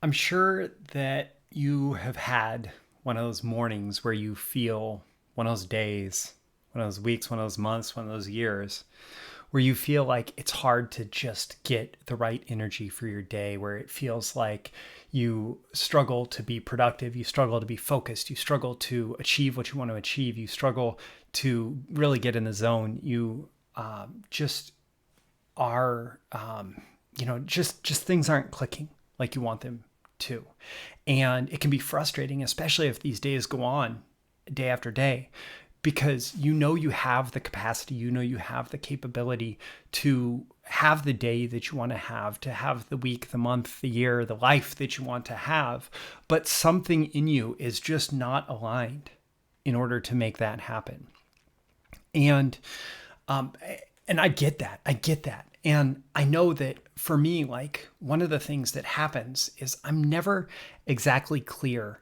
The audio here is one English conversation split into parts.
I'm sure that you have had one of those mornings where you feel one of those days, one of those weeks, one of those months, one of those years where you feel like it's hard to just get the right energy for your day, where it feels like you struggle to be productive, you struggle to be focused, you struggle to achieve what you want to achieve, you struggle to really get in the zone. You just are, just things aren't clicking like you want them to. And it can be frustrating, especially if these days go on day after day, because you have the capacity, you have the capability to have the day that you want to have the week, the month, the year, the life that you want to have. But something in you is just not aligned in order to make that happen. And um, and I get that. I get that. And I know that for me, like one of the things that happens is I'm never exactly clear.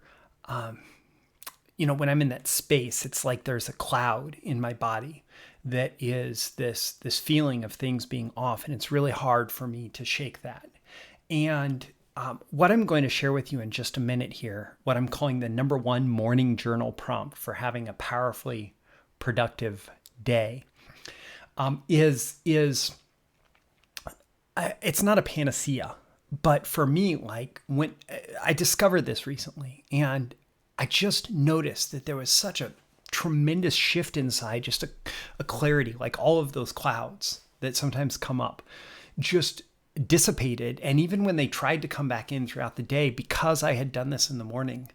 When I'm in that space, it's like there's a cloud in my body that is this feeling of things being off, and it's really hard for me to shake that. And what I'm going to share with you in just a minute here, what I'm calling the number one morning journal prompt for having a powerfully productive day, is it's not a panacea, but for me, like when I discovered this recently, and I just noticed that there was such a tremendous shift inside, just a clarity, like all of those clouds that sometimes come up just dissipated. And even when they tried to come back in throughout the day, because I had done this in the morning,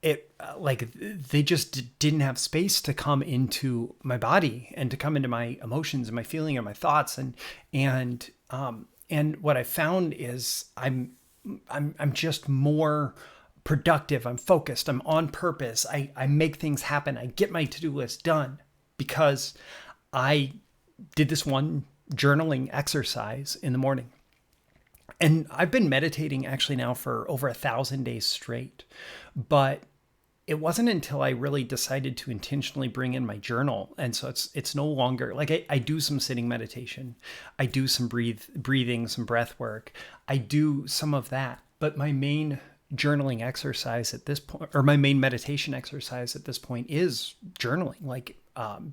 it like they just didn't have space to come into my body and to come into my emotions and my feeling and my thoughts. And what I found is I'm just more productive. I'm focused. I'm on purpose. I make things happen. I get my to-do list done because I did this one journaling exercise in the morning. And I've been meditating actually now for over 1,000 days straight. But it wasn't until I really decided to intentionally bring in my journal. And so it's no longer like I do some sitting meditation. I do some breathing, some breath work. I do some of that. But my main journaling exercise at this point, or my main meditation exercise at this point, is journaling, like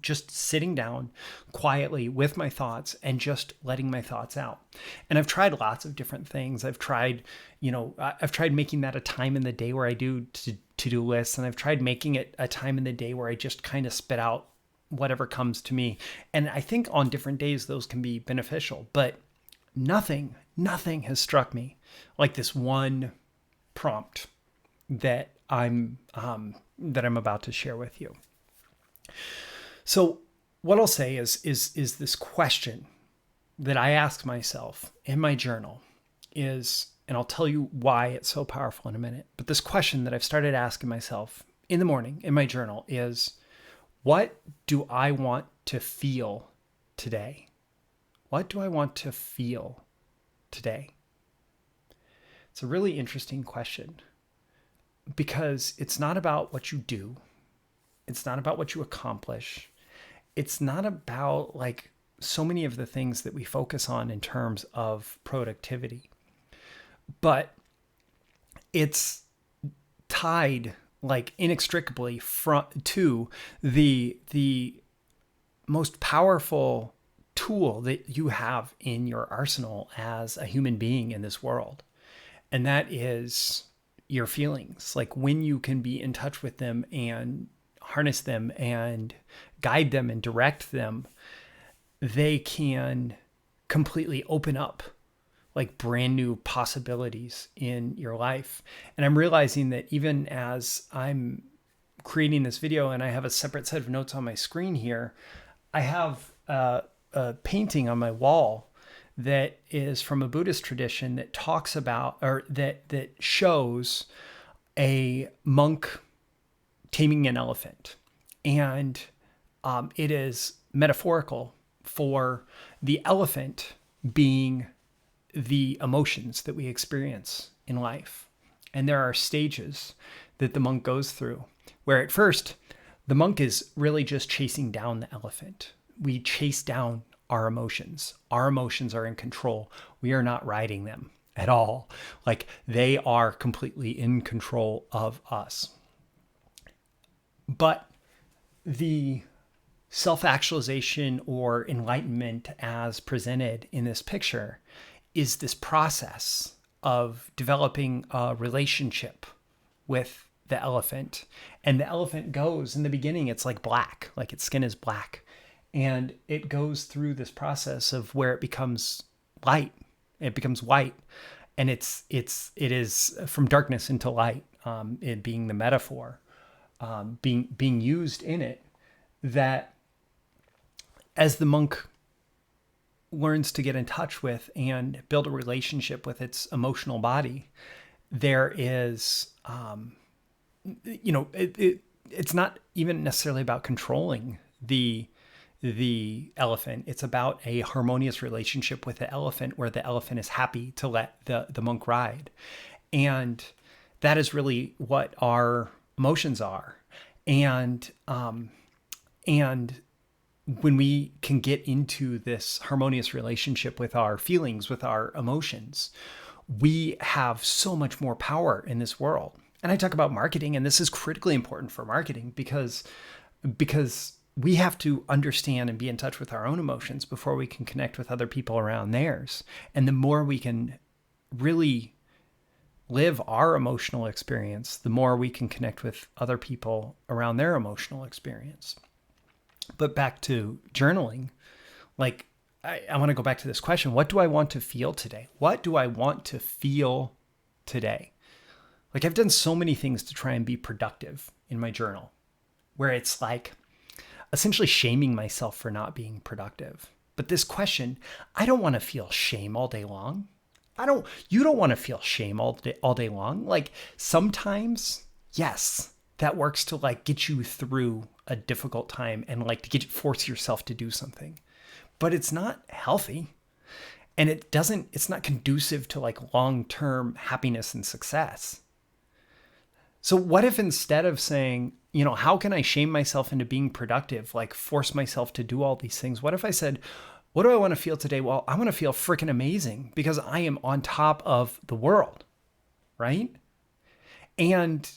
just sitting down quietly with my thoughts and just letting my thoughts out. And I've tried lots of different things. I've tried making that a time in the day where I do to-do lists, and I've tried making it a time in the day where I just kind of spit out whatever comes to me. And I think on different days those can be beneficial, but nothing has struck me like this one prompt that I'm about to share with you. So what I'll say is this question that I ask myself in my journal is, and I'll tell you why it's so powerful in a minute, but this question that I've started asking myself in the morning in my journal is, what do I want to feel today? What do I want to feel today? It's a really interesting question because it's not about what you do. It's not about what you accomplish. It's not about like so many of the things that we focus on in terms of productivity, but it's tied like inextricably to the most powerful tool that you have in your arsenal as a human being in this world. And that is your feelings. Like when you can be in touch with them and harness them and guide them and direct them, they can completely open up like brand new possibilities in your life. And I'm realizing that even as I'm creating this video and I have a separate set of notes on my screen here, I have a painting on my wall that is from a Buddhist tradition that talks about, or that shows a monk taming an elephant. And it is metaphorical for the elephant being the emotions that we experience in life. And there are stages that the monk goes through where at first the monk is really just chasing down the elephant. We chase down our emotions. Our emotions are in control. We are not riding them. at all. Like they are completely in control of us. But the self-actualization or enlightenment as presented in this picture is this process of developing a relationship with the elephant. And the elephant goes, in the beginning, it's like black, like its skin is black. And it goes through this process of where it becomes light, it becomes white. And it is from darkness into light, it being the metaphor, being used in it, that as the monk learns to get in touch with and build a relationship with its emotional body, there is, it's not even necessarily about controlling the elephant. It's about a harmonious relationship with the elephant where the elephant is happy to let the monk ride. And that is really what our emotions are. And when we can get into this harmonious relationship with our feelings, with our emotions, we have so much more power in this world. And I talk about marketing, and this is critically important for marketing because we have to understand and be in touch with our own emotions before we can connect with other people around theirs. And the more we can really live our emotional experience, the more we can connect with other people around their emotional experience. But back to journaling, like I want to go back to this question. What do I want to feel today? What do I want to feel today? Like I've done so many things to try and be productive in my journal, where it's like essentially shaming myself for not being productive. But this question, I don't want to feel shame all day long. You don't want to feel shame all day long. Like sometimes, yes, that works to like get you through a difficult time and like to force yourself to do something, but it's not healthy. And it's not conducive to like long-term happiness and success. So what if instead of saying, how can I shame myself into being productive, like force myself to do all these things? What if I said, what do I want to feel today? Well, I want to feel freaking amazing because I am on top of the world, right? And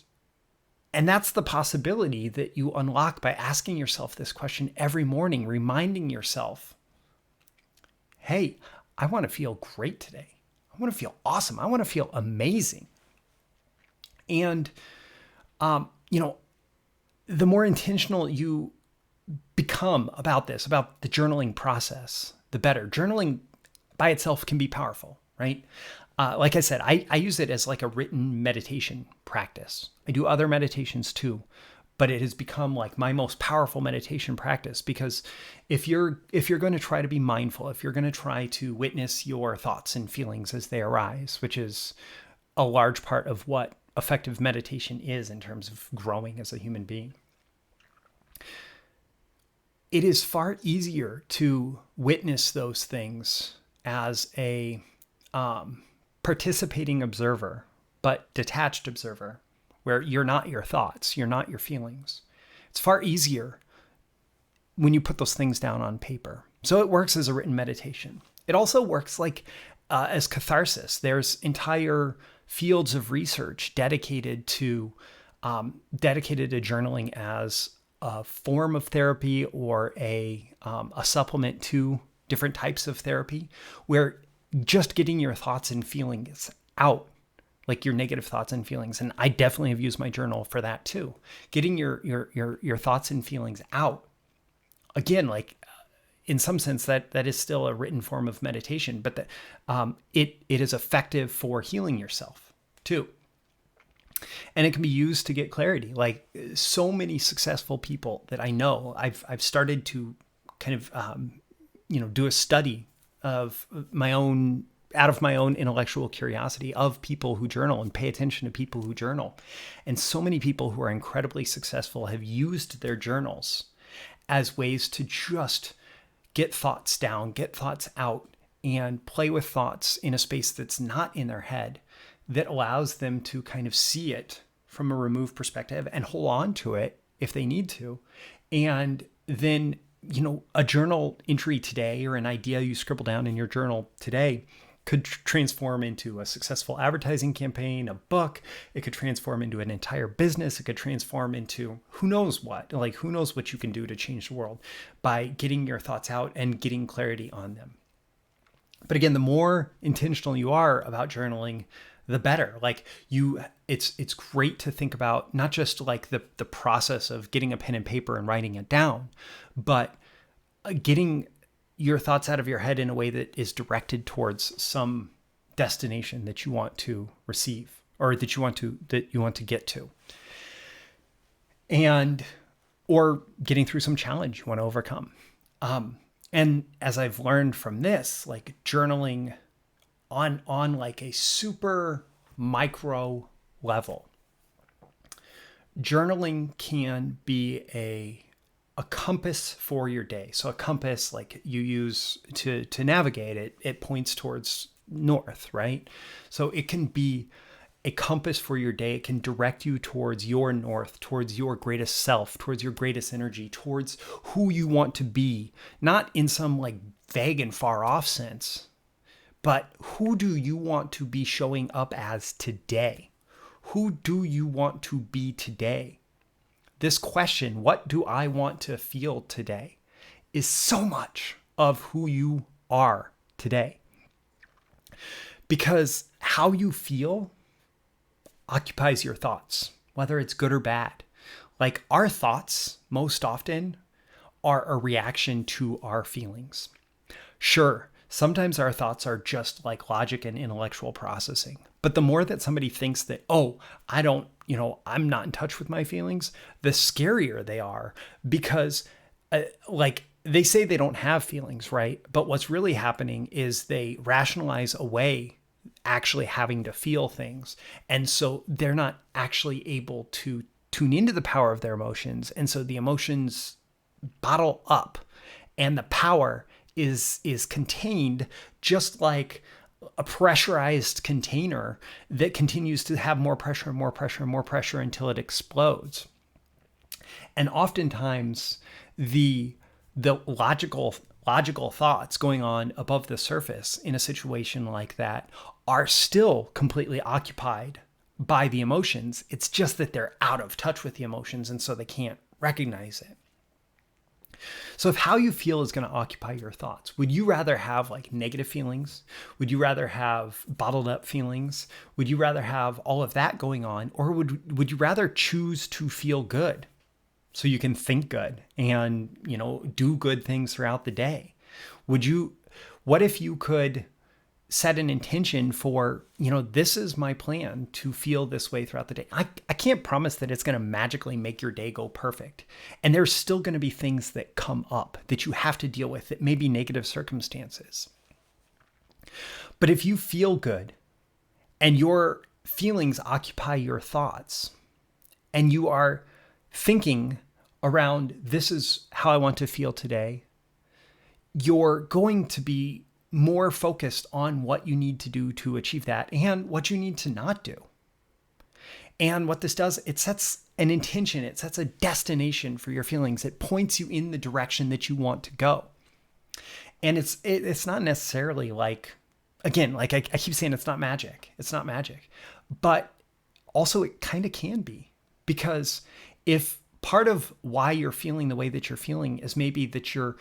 that's the possibility that you unlock by asking yourself this question every morning, reminding yourself, hey, I want to feel great today. I want to feel awesome. I want to feel amazing. And, the more intentional you become about this, about the journaling process, the better. Journaling by itself can be powerful, right? Like I said, I use it as like a written meditation practice. I do other meditations too, but it has become like my most powerful meditation practice because if you're going to try to be mindful, if you're going to try to witness your thoughts and feelings as they arise, which is a large part of what effective meditation is in terms of growing as a human being, it is far easier to witness those things as a participating observer, but detached observer, where you're not your thoughts, you're not your feelings. It's far easier when you put those things down on paper. So it works as a written meditation. It also works like as catharsis. There's entire fields of research dedicated to journaling as a form of therapy or a supplement to different types of therapy, where just getting your thoughts and feelings out, like your negative thoughts and feelings. And I definitely have used my journal for that too. Getting your thoughts and feelings out. Again, like in some sense that is still a written form of meditation, but it is effective for healing yourself too. And it can be used to get clarity. Like so many successful people that I know, I've started to kind of, do a study of my own, out of my own intellectual curiosity of people who journal and pay attention to people who journal. And so many people who are incredibly successful have used their journals as ways to just get thoughts down, get thoughts out, and play with thoughts in a space that's not in their head, that allows them to kind of see it from a removed perspective and hold on to it if they need to. And then, a journal entry today or an idea you scribble down in your journal today could transform into a successful advertising campaign, a book. It could transform into an entire business. It could transform into who knows what. Like, who knows what you can do to change the world by getting your thoughts out and getting clarity on them. But again, the more intentional you are about journaling, the better. Like, it's great to think about not just like the process of getting a pen and paper and writing it down, but getting your thoughts out of your head in a way that is directed towards some destination that you want to receive, or that you want to get to. And, or getting through some challenge you want to overcome. And as I've learned from this, like journaling on like a super micro level, journaling can be a compass for your day. So a compass, like you use to navigate it, it points towards north, right? So it can be a compass for your day. It can direct you towards your north, towards your greatest self, towards your greatest energy, towards who you want to be, not in some like vague and far off sense, but who do you want to be showing up as today? Who do you want to be today? This question, what do I want to feel today, is so much of who you are today. Because how you feel occupies your thoughts, whether it's good or bad. Like, our thoughts most often are a reaction to our feelings. Sure, sometimes our thoughts are just like logic and intellectual processing. But the more that somebody thinks that, oh, I'm not in touch with my feelings, the scarier they are, because like they say they don't have feelings, right? But what's really happening is they rationalize away actually having to feel things. And so they're not actually able to tune into the power of their emotions. And so the emotions bottle up, and the power is contained, just like a pressurized container that continues to have more pressure and more pressure and more pressure until it explodes. And oftentimes the logical thoughts going on above the surface in a situation like that are still completely occupied by the emotions. It's just that they're out of touch with the emotions, and so they can't recognize it. So if how you feel is going to occupy your thoughts, would you rather have like negative feelings? Would you rather have bottled up feelings? Would you rather have all of that going on? Or would you rather choose to feel good so you can think good and, do good things throughout the day? What if you could set an intention for, this is my plan to feel this way throughout the day. I can't promise that it's going to magically make your day go perfect. And there's still going to be things that come up that you have to deal with that may be negative circumstances. But if you feel good and your feelings occupy your thoughts, and you are thinking around, this is how I want to feel today, you're going to be more focused on what you need to do to achieve that and what you need to not do. And what this does, it sets an intention, it sets a destination for your feelings. It points you in the direction that you want to go. And it's not necessarily like, again, like I keep saying, it's not magic. It's not magic. But also it kind of can be, because if part of why you're feeling the way that you're feeling is maybe that you're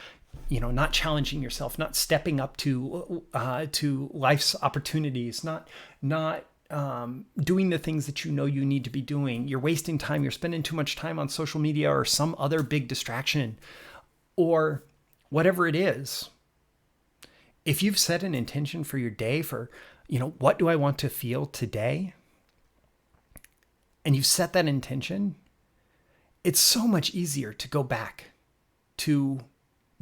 not challenging yourself, not stepping up to life's opportunities, not doing the things that you need to be doing. You're wasting time. You're spending too much time on social media or some other big distraction, or whatever it is. If you've set an intention for your day for, what do I want to feel today? And you've set that intention, it's so much easier to go back to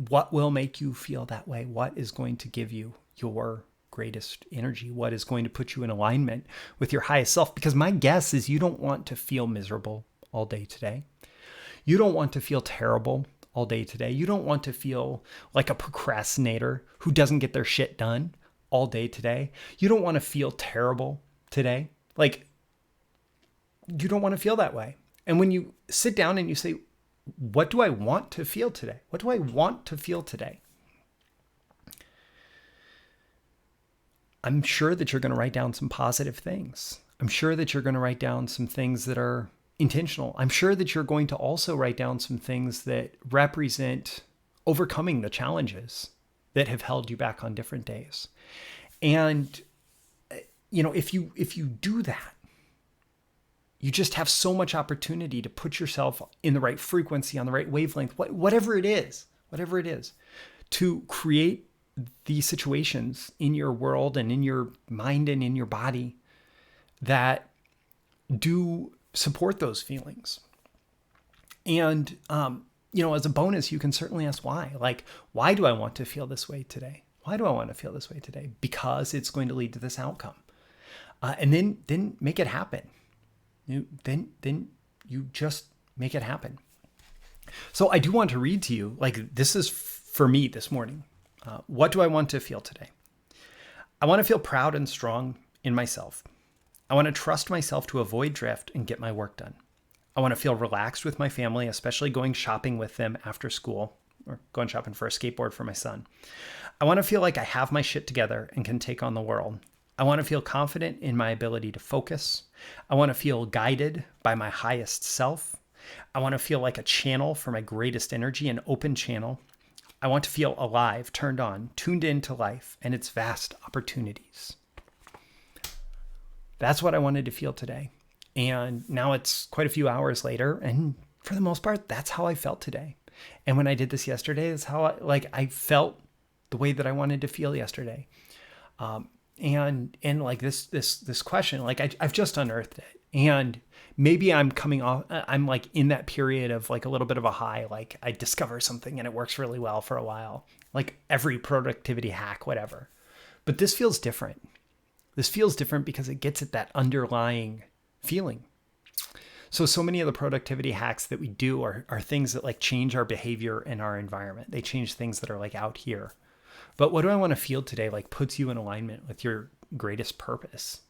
what will make you feel that way. What is going to give you your greatest energy? What is going to put you in alignment with your highest self? Because my guess is you don't want to feel miserable all day today. You don't want to feel terrible all day today. You don't want to feel like a procrastinator who doesn't get their shit done all day today. You don't want to feel terrible today. Like, you don't want to feel that way. And when you sit down and you say, what do I want to feel today? What do I want to feel today? I'm sure that you're going to write down some positive things. I'm sure that you're going to write down some things that are intentional. I'm sure that you're going to also write down some things that represent overcoming the challenges that have held you back on different days. And if you do that, you just have so much opportunity to put yourself in the right frequency, on the right wavelength, whatever it is, to create these situations in your world and in your mind and in your body that do support those feelings. And, as a bonus, you can certainly ask why. Like, why do I want to feel this way today? Why do I want to feel this way today? Because it's going to lead to this outcome. And then make it happen. Then you just make it happen. So I do want to read to you, like, this is for me this morning. What do I want to feel today? I want to feel proud and strong in myself. I want to trust myself to avoid drift and get my work done. I want to feel relaxed with my family, especially going shopping with them after school or going shopping for a skateboard for my son. I want to feel like I have my shit together and can take on the world. I want to feel confident in my ability to focus. I want to feel guided by my highest self. I want to feel like a channel for my greatest energy, an open channel. I want to feel alive, turned on, tuned into life and its vast opportunities. That's what I wanted to feel today. And now it's quite a few hours later. And for the most part, that's how I felt today. And when I did this yesterday, that's how I felt the way that I wanted to feel yesterday. And like this question, like I've just unearthed it. And maybe I'm like in that period of like a little bit of a high, like I discover something and it works really well for a while, like every productivity hack, whatever. But this feels different. This feels different because it gets at that underlying feeling. So many of the productivity hacks that we do are things that like change our behavior and our environment. They change things that are like out here. But what do I want to feel today like puts you in alignment with your greatest purpose.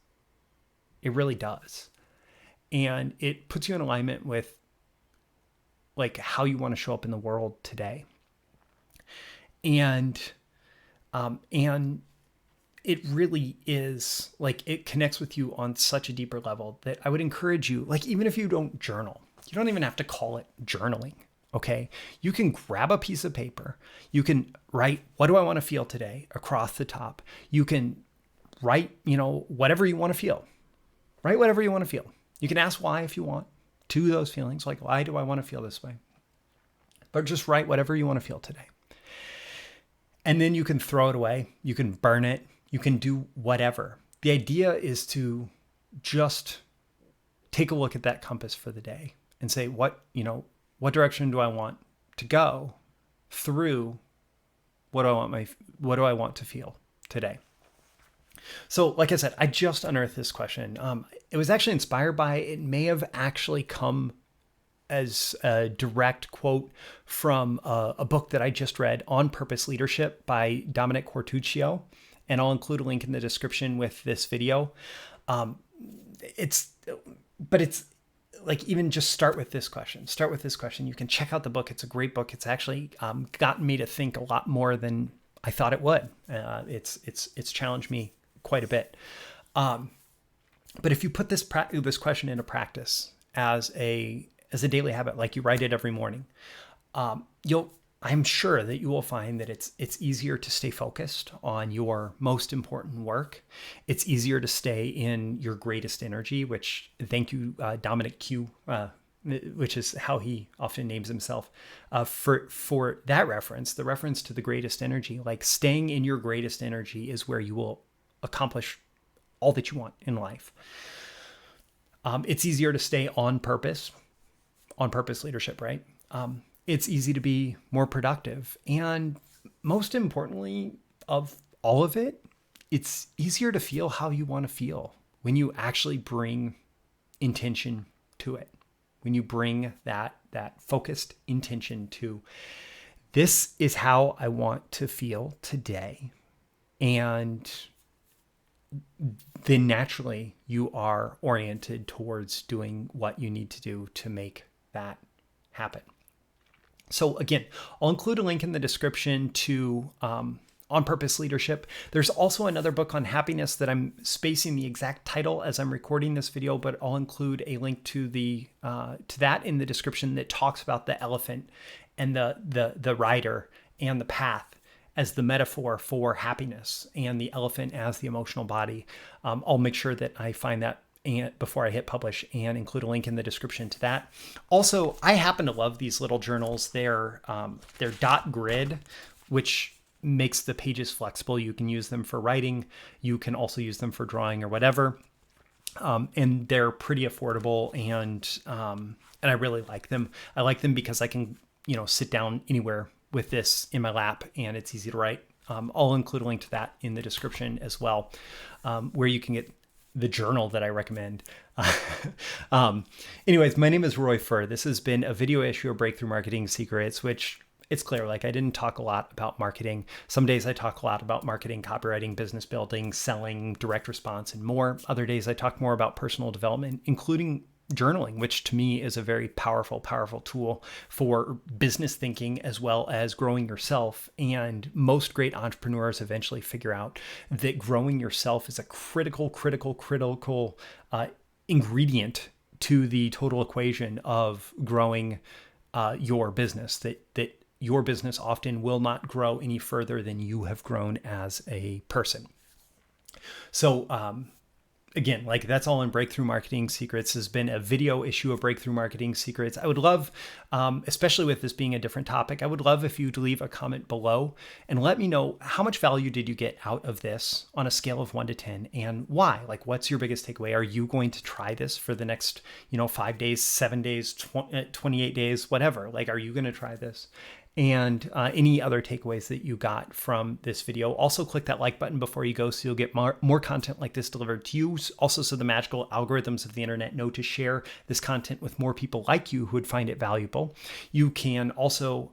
It really does. And it puts you in alignment with like how you want to show up in the world today. And it really is like it connects with you on such a deeper level that I would encourage you, like, even if you don't journal, you don't even have to call it journaling. Okay. You can grab a piece of paper. You can write, what do I want to feel today across the top? You can write, whatever you want to feel. Write whatever you want to feel. You can ask why if you want to those feelings. Like, why do I want to feel this way? But just write whatever you want to feel today. And then you can throw it away. You can burn it. You can do whatever. The idea is to just take a look at that compass for the day and say, what direction do I want to go through? What do I want to feel today? So, like I said, I just unearthed this question. It was actually inspired by, it may have actually come as a direct quote from a book that I just read, On Purpose Leadership by Dominic Quartuccio. And I'll include a link in the description with this video. It's like, even just start with this question. You can check out the book. It's a great book. It's actually gotten me to think a lot more than I thought it would. It's challenged me quite a bit. But if you put this question into practice as a daily habit, like you write it every morning, I'm sure that you will find that it's easier to stay focused on your most important work. It's easier to stay in your greatest energy, which, thank you, Dominic Q, which is how he often names himself, for that reference, the reference to the greatest energy. Like, staying in your greatest energy is where you will accomplish all that you want in life. It's easier to stay on purpose leadership, right? It's easy to be more productive. And most importantly of all of it, it's easier to feel how you want to feel when you actually bring intention to it. When you bring that focused intention to, this is how I want to feel today. And then naturally you are oriented towards doing what you need to do to make that happen. So again, I'll include a link in the description to On Purpose Leadership. There's also another book on happiness that I'm spacing the exact title as I'm recording this video, but I'll include a link to that in the description, that talks about the elephant and the rider and the path as the metaphor for happiness, and the elephant as the emotional body. I'll make sure that I find that before I hit publish and include a link in the description to that. Also, I happen to love these little journals. They're dot grid, which makes the pages flexible. You can use them for writing. You can also use them for drawing or whatever. And they're pretty affordable, and I really like them. I like them because I can, sit down anywhere with this in my lap, and it's easy to write. I'll include a link to that in the description as well, where you can get the journal that I recommend. Anyways, my name is Roy Furr. This has been a video issue of Breakthrough Marketing Secrets, which it's clear, I didn't talk a lot about marketing. Some days I talk a lot about marketing, copywriting, business building, selling, direct response, and more. Other days I talk more about personal development, including journaling, which to me is a very powerful tool for business thinking as well as growing yourself. And most great entrepreneurs eventually figure out that growing yourself is a critical ingredient to the total equation of growing your business, that your business often will not grow any further than you have grown as a person. So, again, that's all in Breakthrough Marketing Secrets. Has been a video issue of Breakthrough Marketing Secrets. I would love, especially with this being a different topic, I would love if you'd leave a comment below and let me know how much value did you get out of this on a scale of 1 to 10, and why? What's your biggest takeaway? Are you going to try this for the next, 5 days, 7 days, 28 days, whatever? Are you going to try this? And any other takeaways that you got from this video. Also, click that like button before you go so you'll get more content like this delivered to you. Also, so the magical algorithms of the internet know to share this content with more people like you who would find it valuable. You can also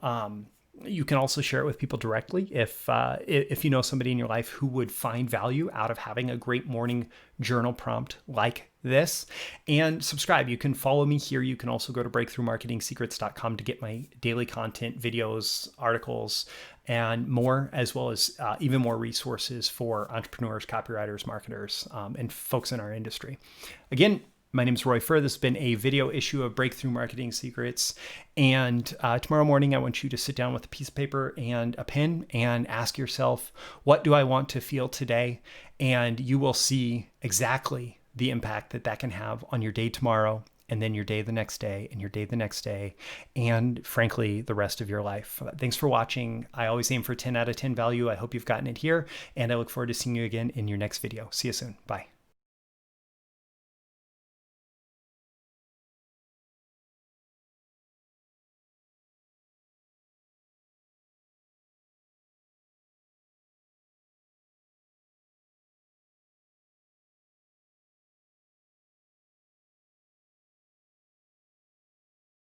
share it with people directly if you know somebody in your life who would find value out of having a great morning journal prompt like this. And subscribe. You can follow me here. You can also go to breakthroughmarketingsecrets.com to get my daily content, videos, articles, and more, as well as even more resources for entrepreneurs, copywriters, marketers, and folks in our industry. Again, my name is Roy Furr. This has been a video issue of Breakthrough Marketing Secrets. And tomorrow morning, I want you to sit down with a piece of paper and a pen and ask yourself, what do I want to feel today? And you will see exactly the impact that can have on your day tomorrow, and then your day the next day, and your day the next day, and frankly, the rest of your life. Thanks for watching. I always aim for 10 out of 10 value. I hope you've gotten it here, and I look forward to seeing you again in your next video. See you soon. Bye.